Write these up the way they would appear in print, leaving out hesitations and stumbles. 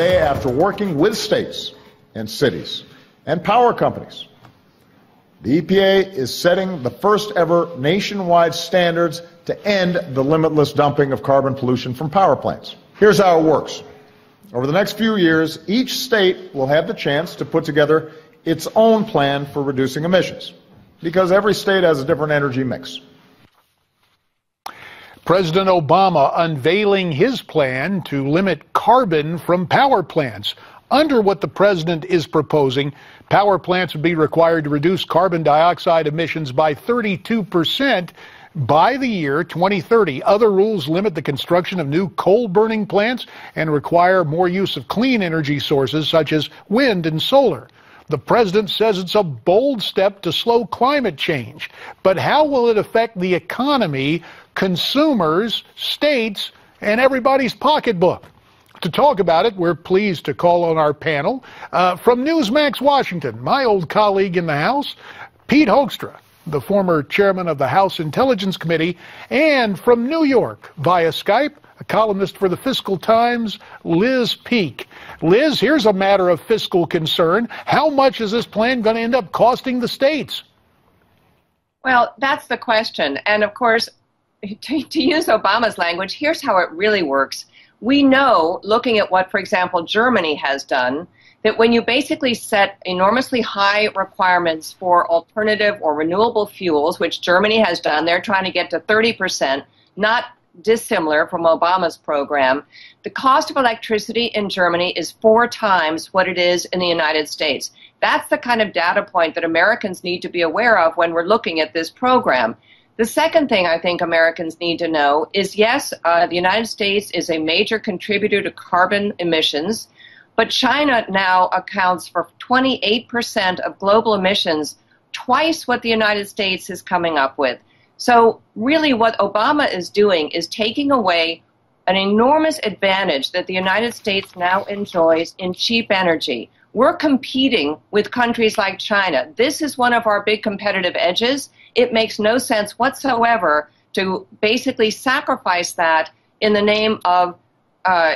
today after working with states and cities and power companies. The EPA is setting the first ever nationwide standards to end the limitless dumping of carbon pollution from power plants. Here's how it works. Over the next few years, each state will have the chance to put together its own plan for reducing emissions, because every state has a different energy mix. President Obama unveiling his plan to limit carbon from power plants. Under what the president is proposing, power plants would be required to reduce carbon dioxide emissions by 32% by the year 2030. Other rules limit the construction of new coal-burning plants and require more use of clean energy sources such as wind and solar. The president says it's a bold step to slow climate change. But how will it affect the economy, consumers, states, and everybody's pocketbook? To talk about it, we're pleased to call on our panel from Newsmax Washington, my old colleague in the House, Pete Hoekstra, the former chairman of the House Intelligence Committee, and from New York via Skype, a columnist for the Fiscal Times, Liz Peek. Liz, here's a matter of fiscal concern. How much is this plan going to end up costing the states? Well, that's the question. And of course, to use Obama's language, here's how it really works. We know, looking at what, for example, Germany has done, that when you basically set enormously high requirements for alternative or renewable fuels, which Germany has done, they're trying to get to 30%, not dissimilar from Obama's program. The cost of electricity in Germany is 4 times what it is in the United States. That's the kind of data point that Americans need to be aware of when we're looking at this program. The second thing I think Americans need to know is, yes, the United States is a major contributor to carbon emissions, but China now accounts for 28% of global emissions, twice what the United States is coming up with. So really what Obama is doing is taking away an enormous advantage that the United States now enjoys in cheap energy. We're competing with countries like China. This is one of our big competitive edges. It makes no sense whatsoever to basically sacrifice that in the name of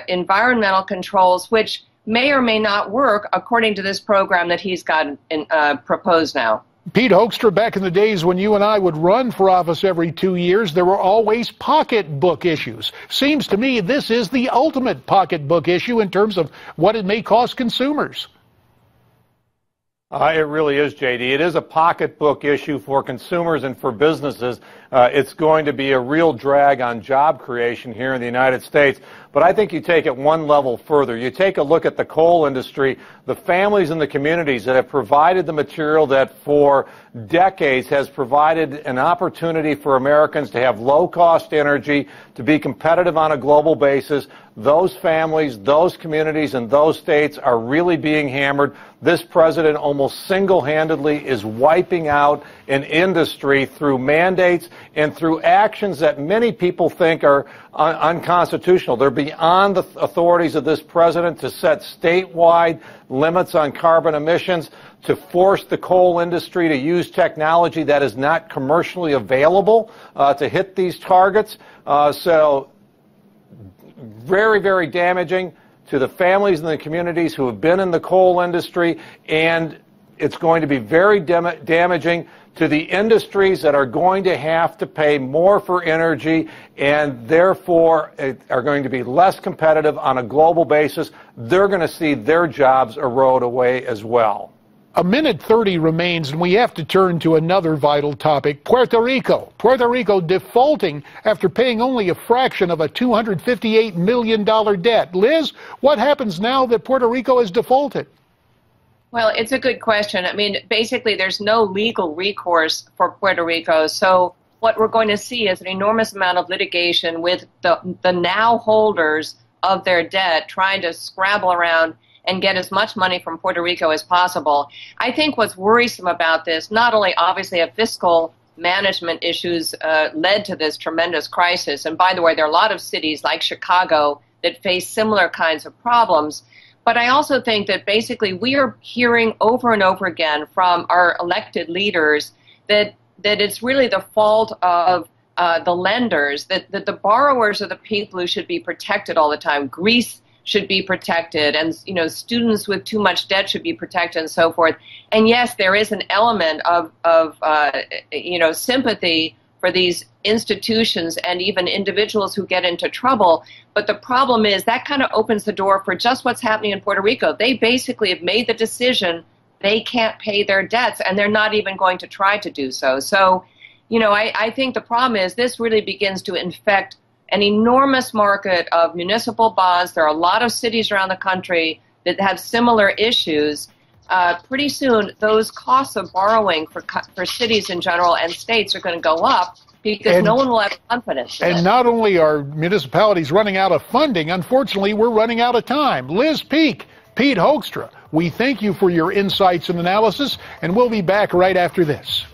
environmental controls, which may or may not work according to this program that he's got proposed now. Pete Hoekstra, back in the days when you and I would run for office every 2 years, there were always pocketbook issues. Seems to me this is the ultimate pocketbook issue in terms of what it may cost consumers. It really is, J.D. It is a pocketbook issue for consumers and for businesses. It's going to be a real drag on job creation here in the United States. But I think you take it one level further. You take a look at the coal industry, the families and the communities that have provided the material that for decades has provided an opportunity for Americans to have low-cost energy, to be competitive on a global basis. Those families, those communities, and those states are really being hammered. This president almost single-handedly is wiping out an industry through mandates and through actions that many people think are unconstitutional. They're beyond the authorities of this president to set statewide limits on carbon emissions, to force the coal industry to use technology that is not commercially available to hit these targets. So very, very damaging to the families and the communities who have been in the coal industry, and it's going to be very damaging to the industries that are going to have to pay more for energy and therefore are going to be less competitive on a global basis. They're going to see their jobs erode away as well. A minute 30 remains, and we have to turn to another vital topic, Puerto Rico. Puerto Rico defaulting after paying only a fraction of a $258 million debt. Liz, what happens now that Puerto Rico has defaulted? Well, it's a good question. I mean, basically, there's no legal recourse for Puerto Rico. So what we're going to see is an enormous amount of litigation with the now holders of their debt trying to scrabble around and get as much money from Puerto Rico as possible. I think what's worrisome about this, not only obviously have fiscal management issues led to this tremendous crisis, and by the way, there are a lot of cities like Chicago that face similar kinds of problems, but I also think that basically we are hearing over and over again from our elected leaders that it's really the fault of the lenders, that the borrowers are the people who should be protected all the time. Greece should be protected, and students with too much debt should be protected, and so forth. And yes, there is an element of sympathy for these institutions and even individuals who get into trouble. But the problem is that kind of opens the door for just what's happening in Puerto Rico. They basically have made the decision they can't pay their debts, and they're not even going to try to do so. So, I think the problem is this really begins to infect an enormous market of municipal bonds. There are a lot of cities around the country that have similar issues. Pretty soon, those costs of borrowing for cities in general and states are going to go up because no one will have confidence in it. And not only are municipalities running out of funding, unfortunately, we're running out of time. Liz Peek, Pete Hoekstra, we thank you for your insights and analysis, and we'll be back right after this.